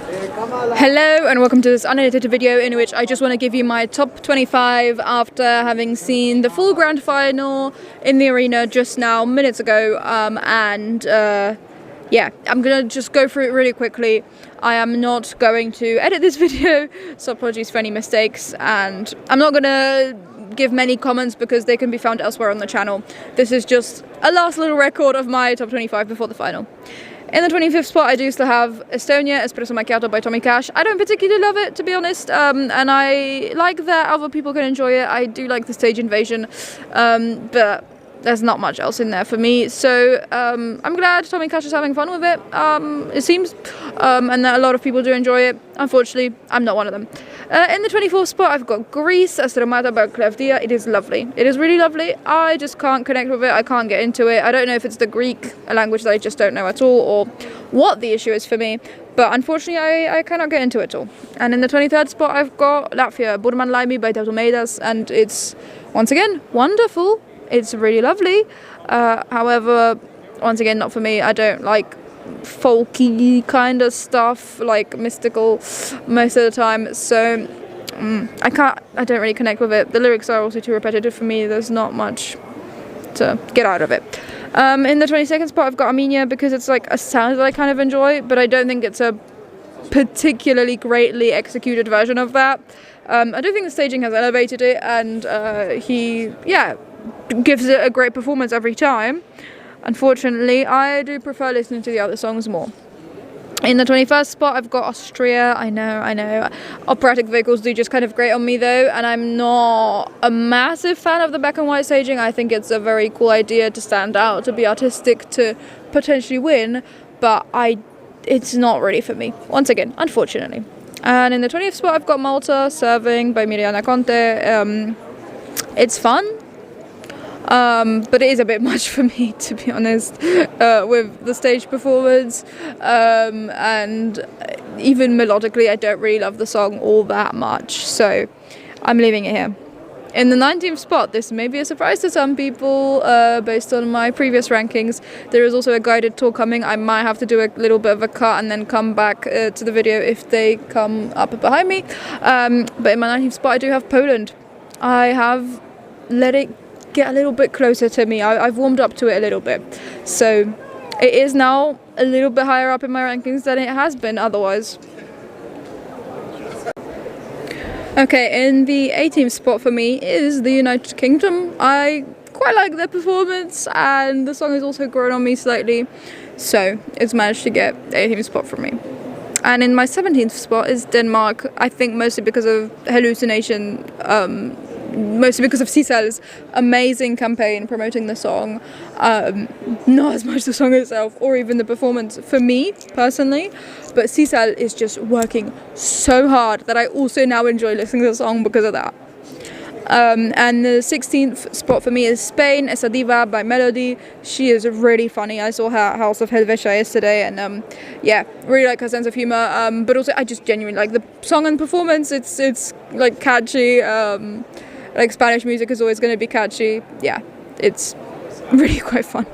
Hello and welcome to this unedited video in which I just want to give you my top 25 after having seen the full grand final in the arena just now, minutes ago, yeah, I'm gonna just go through it really quickly. I am not going to edit this video, so apologies for any mistakes, and I'm not gonna give many comments because they can be found elsewhere on the channel. This is just a last little record of my top 25 before the final. In the 25th spot, I do still have Estonia, Espresso Macchiato by Tommy Cash. I don't particularly love it, to be honest, and I like that other people can enjoy it. I do like the stage invasion, but there's not much else in there for me. So I'm glad Tommy Cash is having fun with it, it seems, and that a lot of people do enjoy it. Unfortunately, I'm not one of them. In the 24th spot, I've got Greece, Astromata by Claudia. It is lovely. It is really lovely. I just can't connect with it. I can't get into it. I don't know if it's the Greek language that I just don't know at all, or what the issue is for me. But unfortunately, I cannot get into it at all. And in the 23rd spot, I've got Latvia, Burman Laimi by Tautomeidas, and it's, once again, wonderful. It's really lovely. However, once again, not for me. I don't like folky kind of stuff, like mystical most of the time, so I don't really connect with it. The lyrics are also too repetitive for me. There's not much to get out of it. In the 22nd spot, I've got Armenia because it's like a sound that I kind of enjoy, but I don't think it's a particularly greatly executed version of that. I do think the staging has elevated it, and he gives it a great performance every time. Unfortunately, I do prefer listening to the other songs more. In the 21st spot, I've got Austria. I know. Operatic vehicles do just kind of grate on me though, and I'm not a massive fan of the black and white staging. I think it's a very cool idea to stand out, to be artistic, to potentially win, but it's not really for me, once again, unfortunately. And in the 20th spot, I've got Malta, Serving by Miriana Conte. It's fun. But it is a bit much for me, to be honest, with the stage performance, and even melodically I don't really love the song all that much, so I'm leaving it here. In the 19th spot, this may be a surprise to some people based on my previous rankings, there is also a guided tour coming. I might have to do a little bit of a cut and then come back to the video if they come up behind me, but in my 19th spot I do have Poland. I have let it get a little bit closer to me. I've warmed up to it a little bit, so it is now a little bit higher up in my rankings than it has been otherwise. Okay, in the 18th spot for me is the United Kingdom. I quite like their performance, and the song has also grown on me slightly, so it's managed to get the 18th spot for me. And in my 17th spot is Denmark. I think mostly because of Hallucination, mostly because of Sisal's amazing campaign promoting the song, not as much the song itself or even the performance for me personally, but Sisal is just working so hard that I also now enjoy listening to the song because of that. And the 16th spot for me is Spain, Esa Diva by Melody. She is really funny. I saw her House of Helvetia yesterday, and yeah, really like her sense of humor, but also I just genuinely like the song and performance. It's like catchy, like Spanish music is always going to be catchy. Yeah, it's really quite fun.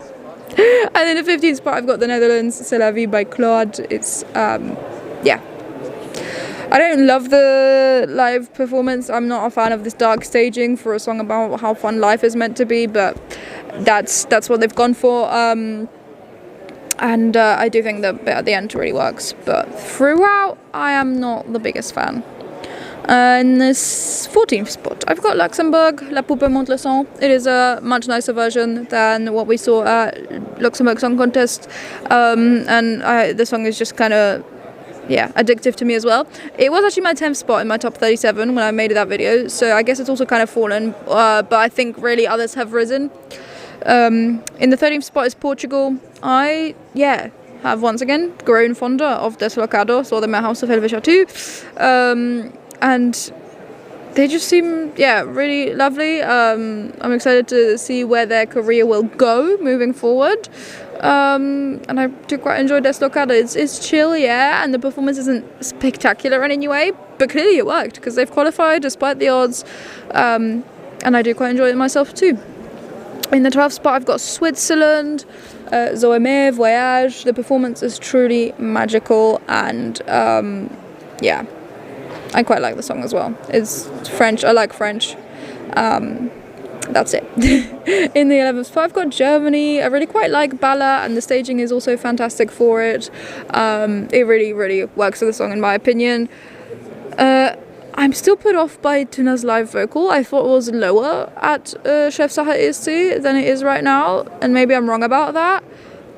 And in the 15th spot I've got the Netherlands, C'est la vie by Claude. It's yeah, I don't love the live performance. I'm not a fan of this dark staging for a song about how fun life is meant to be, but that's what they've gone for, and I do think the bit at the end really works, but throughout I am not the biggest fan. In this 14th spot, I've got Luxembourg, La Poupe Monte le Sang. It is a much nicer version than what we saw at Luxembourg Song Contest, and the song is just kind of, yeah, addictive to me as well. It was actually my 10th spot in my top 37 when I made that video, so I guess it's also kind of fallen, but I think really others have risen. In the 13th spot is Portugal. I have once again grown fonder of Deslocado, saw them at House of Helvetia too. And they just seem, really lovely. I'm excited to see where their career will go moving forward. And I do quite enjoy Deslocado. It's chill, and the performance isn't spectacular in any way, but clearly it worked because they've qualified despite the odds. And I do quite enjoy it myself too. In the 12th spot, I've got Switzerland, Zoémé, Voyage. The performance is truly magical, and yeah, I quite like the song as well. It's French. I like French. That's it. In the 11th spot, I've got Germany. I really quite like Balla, and the staging is also fantastic for it. It really, really works for the song, in my opinion. I'm still put off by Tuna's live vocal. I thought it was lower at Chefsache ESC than it is right now, and maybe I'm wrong about that.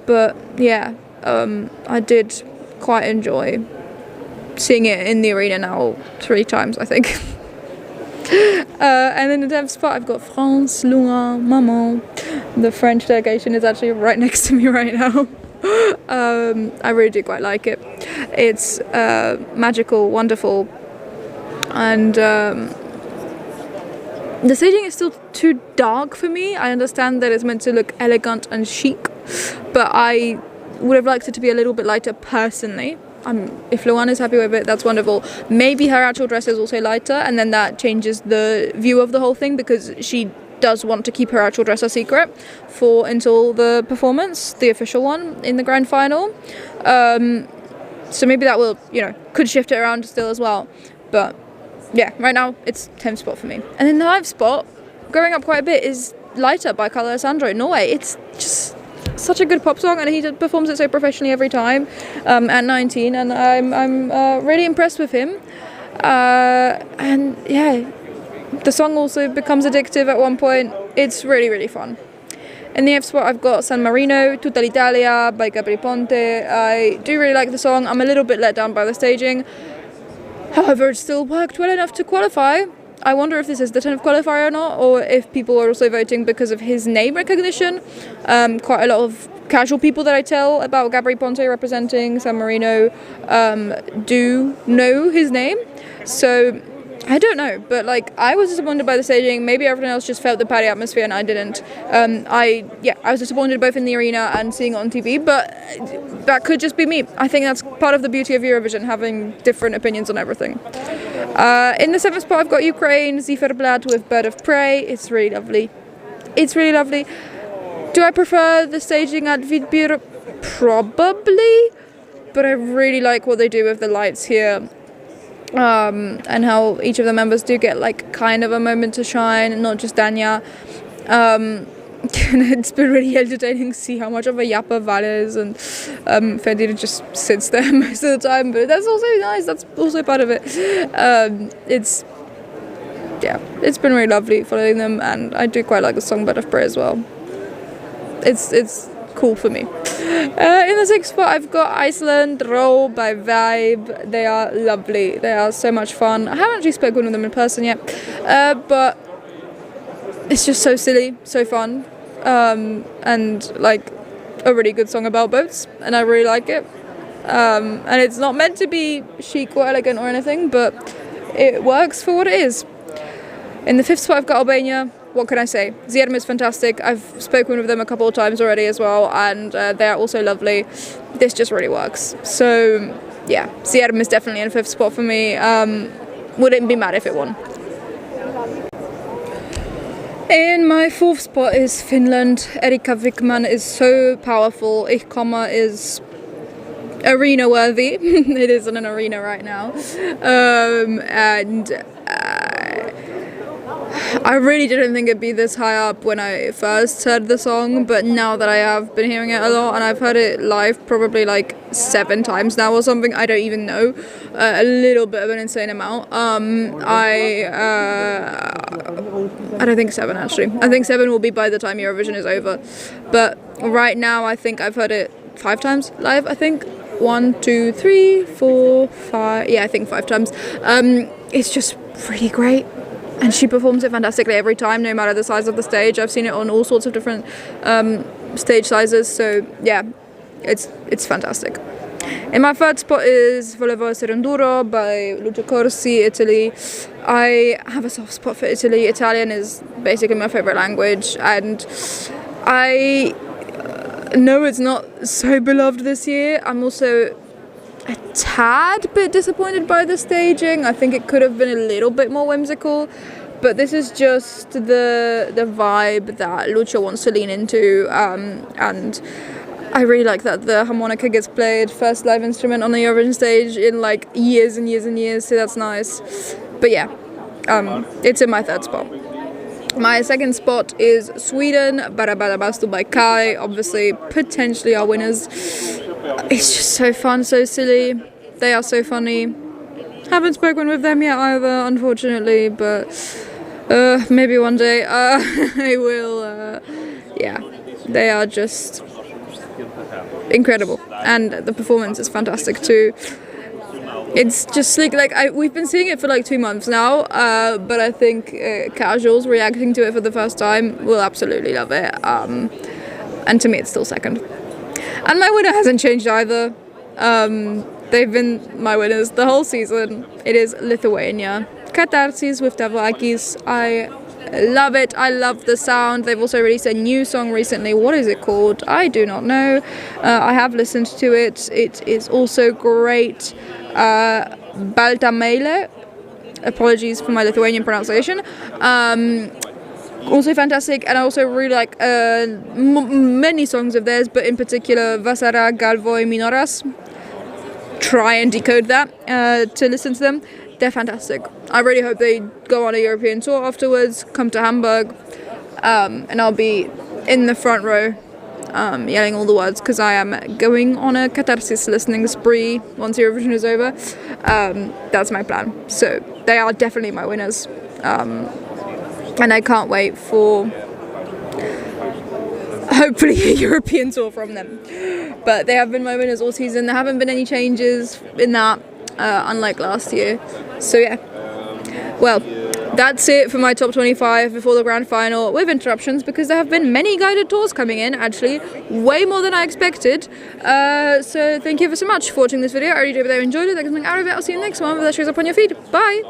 But yeah, I did quite enjoy seeing it in the arena now 3 times, I think. And in the 10th spot, I've got France, Loin, Maman. The French delegation is actually right next to me right now. I really do quite like it. It's magical, wonderful. And the staging is still too dark for me. I understand that it's meant to look elegant and chic, but I would have liked it to be a little bit lighter personally. If Luan is happy with it, that's wonderful. Maybe her actual dress is also lighter, and then that changes the view of the whole thing, because she does want to keep her actual dress a secret until the performance, the official one in the grand final. So maybe that will, could shift it around still as well. But yeah, right now it's 10th spot for me. And then the 9th spot, growing up quite a bit, is Lighter by Carl Alessandro, Norway. It's just such a good pop song, and he performs it so professionally every time at 19, and I'm really impressed with him. And yeah, the song also becomes addictive at one point. It's really, really fun. In the F spot, I've got San Marino, Tutta l'Italia by Gabri Ponte. I do really like the song. I'm a little bit let down by the staging. However, it still worked well enough to qualify. I wonder if this is the 10th qualifier or not, or if people are also voting because of his name recognition. Quite a lot of casual people that I tell about Gabri Ponte representing San Marino do know his name. So I don't know, but I was disappointed by the staging. Maybe everyone else just felt the party atmosphere and I didn't. I was disappointed both in the arena and seeing it on TV, but that could just be me. I think that's part of the beauty of Eurovision, having different opinions on everything. In the 7th spot, I've got Ukraine, Zifferblatt with Bird of Prey. It's really lovely. It's really lovely. Do I prefer the staging at Vidbir? Probably, but I really like what they do with the lights here. And how each of the members do get kind of a moment to shine, not just Danya. It's been really entertaining to see how much of a yapper Val is, and Fedir just sits there most of the time, but that's also nice, that's also part of it. It's been really lovely following them, and I do quite like the song Bird of Prey as well. It's cool for me. In the 6th spot, I've got Iceland, Row by Vibe. They are lovely. They are so much fun. I haven't actually spoken with them in person yet, but it's just so silly, so fun, and a really good song about boats, and I really like it. And it's not meant to be chic or elegant or anything, but it works for what it is. In the 5th spot, I've got Albania. What can I say? Zierm is fantastic. I've spoken with them a couple of times already as well, and they're also lovely. This just really works. So yeah, Zierm is definitely in 5th spot for me. Wouldn't be mad if it won. In my 4th spot is Finland. Erika Wickman is so powerful. Ich Komme is arena worthy. It is in an arena right now. And I really didn't think it'd be this high up when I first heard the song, but now that I have been hearing it a lot, and I've heard it live probably 7 times now or something, I don't even know, a little bit of an insane amount. I don't think 7 actually. I think 7 will be by the time Eurovision is over, but right now I think I've heard it 5 times live. I think 1, 2, 3, 4, 5. Yeah, I think 5 times. It's just really great. And she performs it fantastically every time, no matter the size of the stage. I've seen it on all sorts of different stage sizes, so yeah, it's fantastic. In my 3rd spot is Volevo essere un duro by Lucio Corsi, Italy. I have a soft spot for Italy. Italian is basically my favourite language, and I know it's not so beloved this year. I'm also a tad bit disappointed by the staging. I think it could have been a little bit more whimsical, but this is just the vibe that Lucio wants to lean into, and I really like that the harmonica gets played first live instrument on the Eurovision stage in like years and years and years, so that's nice. But yeah, it's in my third spot. My second spot is Sweden, Barabarabastu by Kai, obviously potentially our winners. It's just so fun, so silly. They are so funny. Haven't spoken with them yet either, unfortunately, but maybe one day I will. Yeah, they are just incredible, and the performance is fantastic too. It's just sleek. Like we've been seeing it for like 2 months now, but I think casuals reacting to it for the first time will absolutely love it. And to me, it's still second. And my winner hasn't changed either. They've been my winners the whole season. It is Lithuania. Catharsis with Tavakis. I love it. I love the sound. They've also released a new song recently. What is it called? I do not know. I have listened to it. It is also great. Baltameile. Apologies for my Lithuanian pronunciation. Also fantastic, and I also really like many songs of theirs, but in particular Vasara, Galvoi, Minoras. Try and decode that to listen to them. They're fantastic. I really hope they go on a European tour afterwards, come to Hamburg, and I'll be in the front row yelling all the words, because I am going on a catharsis listening spree once Eurovision is over. That's my plan. So they are definitely my winners. And I can't wait for hopefully a European tour from them. But they have been my winners all season. There haven't been any changes in that, unlike last year. So yeah, well, that's it for my top 25 before the grand final, with interruptions because there have been many guided tours coming in, actually, way more than I expected. So thank you so much for watching this video. I really hope that you enjoyed it. There's something out of it. I'll see you in the next one, but that shows up on your feed. Bye!